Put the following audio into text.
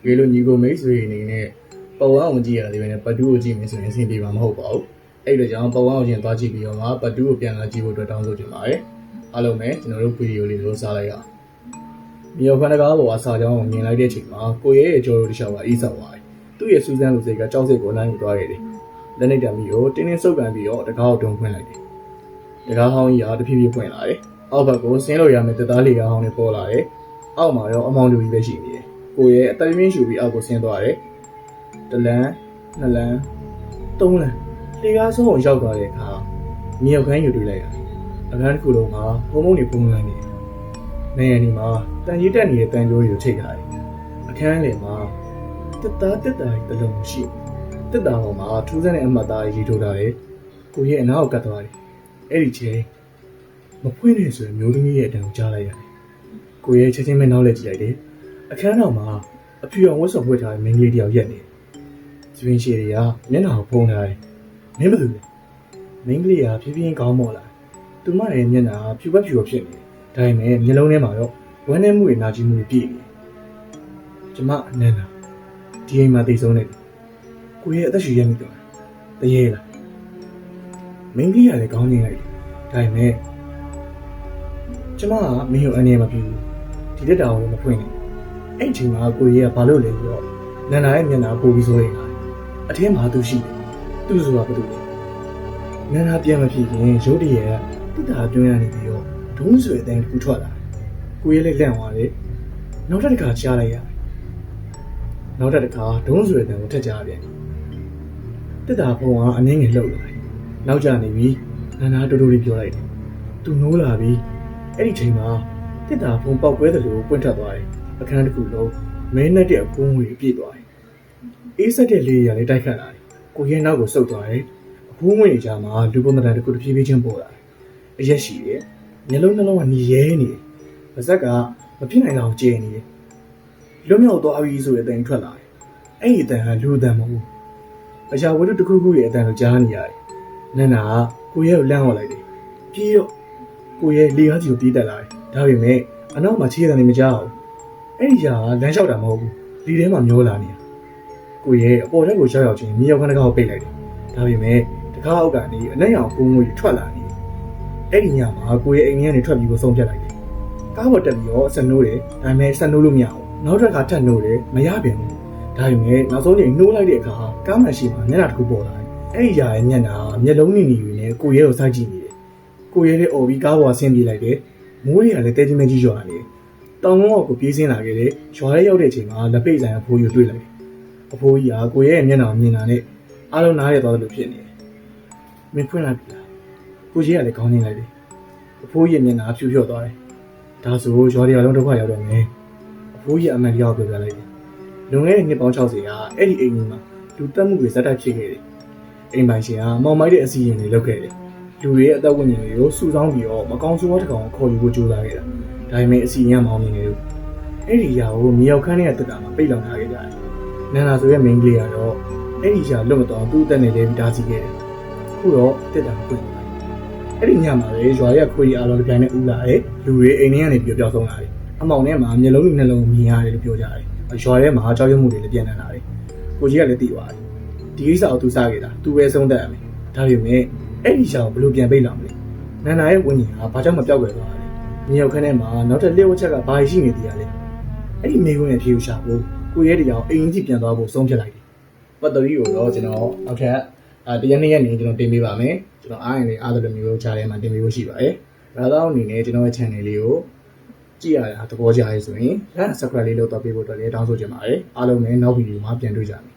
ကယ်လို့ညီကိုမိတ်ဆွေအနေနဲ့ပတ်ဝန်းအောင်ကြည့်ရတယ်ပဲနဲ့ပတ်တူးကိုကြည့်မယ်ဆိုရင်အဆင်ပြေမှာမဟုတ်ပါဘူးအဲ့ဒါကြောင့်ပတ်ဝန်းအောင်ချင်းသွားကြည့်ပြီးတော့မှပတ်တူးကိုပြန်လာကြည့်ဖို့အတွက်တောင်းဆိုချင်ပါတယ်အားလုံးပဲကျွန်တော်တို့ဗီဒီယိုလေးကိုစားလိုက်ရအောင်မြေခန္ဓာကားပေါ်အစာကြောင်းကိုမြင်လိုက်တဲ့အချိန်မှာကိုရဲ့အကျော်တို့တစ်လျှောက်ကအေးဆောက်သွားတယ်သူ့ရဲ့စူးစမ်းလူစိတ်ကကြောက်စိတ်ကိုလမ်းယူသွားခဲ့တယ်လက်နဲ့တံမီကိုတင်းတင်းဆုပ်ကန်ပြီးတော့တကားကိုတွန်းဖွင့်လိုက်တယ်တကားဟောင်းကြီးကတဖြည်းဖြည်းဖွင့်လာတယ်အောက်ဘက်ကိုဆင်းလို့ရမယ့်တက်သားလေကားဟောင်းတွေပေါ်လာတယ်အောက်မှာတော့အမောင်လူကြီးပဲရှိနေတယ်ကိုရဲ့အသက်ရင်းရှူပြီးအောက်ကိုဆင်းသွားတယ်တလန်းနှစ်လန်းသုံးလန်းလေကားဆုံးကိုရောက်သွားတဲ့အခါမြေခန်းယူတွေ့လိုက်ရတယ်အခန်းတစ်ခုလုံးမှာဖုံဖုံတွေပုံလန်းနေတယ်နေရနေမှာတန်ကြီးတက်နေတဲ့တန်ကြိုးတွေကိုချိန်ထားတယ်အခန်းလေမှာတက်သားတလုံးရှိတက်သားပေါ်မှာထူးဆန်းတဲ့အမှတ်သားရေးထိုးထားတယ်ကိုရဲ့အနားကိုကတ်သွားတယ်အဲ့ဒီချိန်မဖွင့်နေဆိုရင်မျိုးသမီးရဲ့အတန်ကိုကြားလိုက်ရတယ်ကိုရဲ့ချက်ချင်းပဲနောက်လက်ကြည့်လိုက်တယ်အခန်းတော်မှာအဖြူအောင်ဝတ်စုံဝတ်ထားတဲ့မင်းကြီးတယောက်ရက်နေဇွင်းရှည်တွေကမျက်နှာကိုဖုံးထားတယ်မင်းဘယ်လိုလဲမင်းကလေးကဖြည်းဖြည်းကောင်းမော်လာသူမရဲ့မျက်နှာဖြူပတ်ဖြူဖြစ်နေဒါပေမဲ့မျက်လုံးထဲမှာတော့ဝမ်းနည်းမှုတွေနာကျင်မှုတွေပြည့်နေကျမအနန္ဒာဒီအိမ်မှာတည်ဆုံးနေတယ်ကိုရဲ့အသက်ရှူရမိတော့တရေလားမင်းကလေးကလည်းကောင်းနေလိုက်ဒါပေမဲ့ကျမကမင်းကိုအနေမပြဘူးဒီတက်တာကိုလည်းမဖွင့်နဲ့အဲ့ချိန်မှာကိုရဲ့ကဘာလို့လဲဆိုတော့နန္ဒာရဲ့မျက်နှာပိုပြီးဆိုရင်အထင်းမှာသူရှိတယ်သူဆိုတာဘာလို့လဲနန္ဒာပြန်မဖြစ်ရင်ရုတ်တရက်တက်တာတွင်းရနေပြီးတော့ဒုံးဆွေအတိုင်းတစ်ခုထွက်လာကိုရဲ့လည်းလန့်သွားတယ်နောက်တစ်ခါကြားလိုက်ရတယ်နောက်တစ်ခါဒုံးဆွေအတိုင်းကိုထက်ကြားပြန်တက်တာဘုံကအနှင်းငယ်လှုပ်လာတယ်နောက်ကျနေပြီနန္ဒာတူတူလေးပြောလိုက်တယ်သူနိုးလာပြီအဲ့ဒီချိန်မှာတက်တာဘုံပေါက်ကွဲတယ်လို့ပွင့်ထွက်သွားတယ်အခန်းတစ်ခုလုံးမဲနဲ့တဲ့အကုန်းငွေပြည့်သွားတယ်အေးဆက်တဲ့လေးရလည်းတိုက်ခတ်လာတယ်ကိုရဲ့နောက်ကိုဆုတ်သွားတယ်အကုန်းငွေကြားမှာလူပုံမှန်တစ်ခုတစ်ဖြည်းဖြည်းချင်းပေါ်လာတယ်အရက်ရှိတယ်မျက်လုံးနှလုံးကညီရဲနေတယ်ပါဇက်ကမဖြစ်နိုင်တော့ကျဲနေတယ်လွတ်မြောက်သွားပြီဆိုတဲ့အတန်ထွက်လာတယ်အဲ့ဒီအတန်ကလူအတန်မဟုတ်ဘူးအရာဝတ္ထုတစ်ခုခုရဲ့အတန်ကိုကြားနေရတယ်နန္ဒာကကိုရဲ့ကိုလန့်ဟော်လိုက်တယ်ပြီးတော့ကိုရဲ့လေကားကြီးကိုပြေးတက်လာတယ်ဒါပေမဲ့အနောက်မှာခြေတံတွေမကြားဘူးအဲ့ဒီကြာကလမ်းလျှောက်တာမဟုတ်ဘူးလေထဲမှာမျောလာနေတာကိုရဲ့အပေါ်ထက်ကိုရောက်ချင်းမြေရောက်ခန်းတကားကိုပိတ်လိုက်တယ်ဒါပေမဲ့တကားအောက်ကနေအနက်ရောင်ကုန်းငွေထွက်လာနေအဲ့ဒီညမှာကိုရဲ့အိမ်ထဲကနေထွက်ပြီးကိုဆုံးဖြတ်လိုက်တယ်ကားပေါ်တက်ပြီးတော့ဆက်နိုးတယ်ဒါပေမဲ့ဆက်နိုးလို့မရဘူးနောက်တစ်ခါထပ်နိုးတယ်မရပြန်ဘူးဒါပေမဲ့နောက်ဆုံးချိန်နှိုးလိုက်တဲ့အခါကားမှရှိမှမျက်နှာတစ်ခုပေါ်လာတယ်အဲ့ဒီကြာရဲ့မျက်နှာမျက်လုံးနေနေနေကိုရဲ့ကိုစိုက်ကြည့်နေတယ်ကိုရဲ့လည်းအော်ပြီးကားပေါ်ဆင်းပြေးလိုက်တယ်မိုးတွေကလည်းတဲကြီးမကြီးရွာနေတယ်တောင်ကုန်းအောက်ကိုပြေးဆင်းလာခဲ့တယ်ရွာထဲရောက်တဲ့အချိန်မှာလက်ပိတ်ဆိုင်အဖိုးကြီးကိုတွေ့လိုက်တယ်အဖိုးကြီးကကိုရဲ့မျက်နှာမြင်တာနဲ့အားလုံးနားရသွားတယ်လို့ဖြစ်နေတယ်မင်းဖွင့်လိုက်ပြီလားကိုကြီးကလည်းခေါင်းနေလိုက်တယ်အဖိုးကြီးမျက်နှာဖြူဖြော့သွားတယ်ဒါဆိုရွာတွေအလုံးတစ်ခွက်ရောက်တော့မယ်အဖိုးကြီးအမှန်တရားကိုပြောပြလိုက်တယ်လွန်ခဲ့တဲ့နှစ်ပေါင်း60ကအဲ့ဒီအိမ်ကြီးမှာလူတက်မှုတွေဇက်တိုက်ဖြစ်ခဲ့တယ်အိမ်ပိုင်ရှင်ကမောင်မိုက်တဲ့အစီအရင်တွေလုပ်ခဲ့တယ်လူတွေရဲ့အသက်ဝိညာဉ်တွေကိုစုဆောင်းပြီးတော့မကောင်းဆိုးသောတစ်ကောင်ကိုခေါ်ယူဖို့ကြိုးစားခဲ့တာဒါပေမဲ့အစီအရင်မောင်နေတယ်လို့အဲ့ဒီຢာကိုမြေရောက်ခန်းထဲကတက်တာမှာပိတ်လောင်ထားခဲ့ကြတယ်နန္ဒာဆိုရဲ့ main ကလေးကတော့အဲ့ဒီຢာလွတ်မတော်သူ့အသက်နဲ့လဲပြီးဓာစီခဲ့တယ်ခုတော့တက်တာပွင့်သွားတယ်အဲ့ဒီညမှာပဲရွာရဲ့ခွေးအားလုံးတစ်ပြိုင်နက်ဥလာတယ်လူတွေအိမ်ထဲကနေပြီးပျောက်ဆုံးလာတယ်အမောင်ထဲမှာမျက်လုံးတွေနှလုံးမြင်ရတယ်လို့ပြောကြတယ်ရွာထဲမှာကြောက်ရွံ့မှုတွေလည်းပြန်လာတယ်ကိုကြီးကလည်းသိသွားတယ်ဒီကိစ္စကိုသူစားခဲ့တာသူပဲဆုံးသက်ရမယ်ဒါပေမဲ့အဲ့ဒီຢာကိုဘယ်လိုပြန်ပိတ်လာမလဲနန္ဒာရဲ့ဝိညာဉ်ကဘာကြောင့်မပြောက်ွယ်သွားလဲမြေရောက်ခန်းထဲမှာနောက်ထပ်လျှို့ဝှက်ချက်ကဘာရှိနေသေးရလဲအဲ့ဒီမိကုန်းရဲ့ဖြေကိုရှာဖို့ကိုရဲတရားအိမ်ကြီးပြန်သွားဖို့ဆုံးဖြတ်လိုက်တယ်ပတ်တော်ကြီးကိုတော့ကျွန်တော်နောက်ထပ်တရက်နှစ်ရက်နေကျွန်တော်တင်ပေးပါမယ်ကျွန်တော်အားရင်လေးအားသလိုမျိုးကြားထဲမှာတင်ပေးဖို့ရှိပါတယ်ဒါတော့အနေနဲ့ကျွန်တော်ရဲ့ channel လေးကိုကြည့်ရတာသဘောကျရဲဆိုရင် like subscribe လေးလုပ်တော့ပေးဖို့အတွက်လည်းတောင်းဆိုချင်ပါတယ်အားလုံးလည်းနောက်ဗီဒီယိုမှာပြန်တွေ့ကြမယ်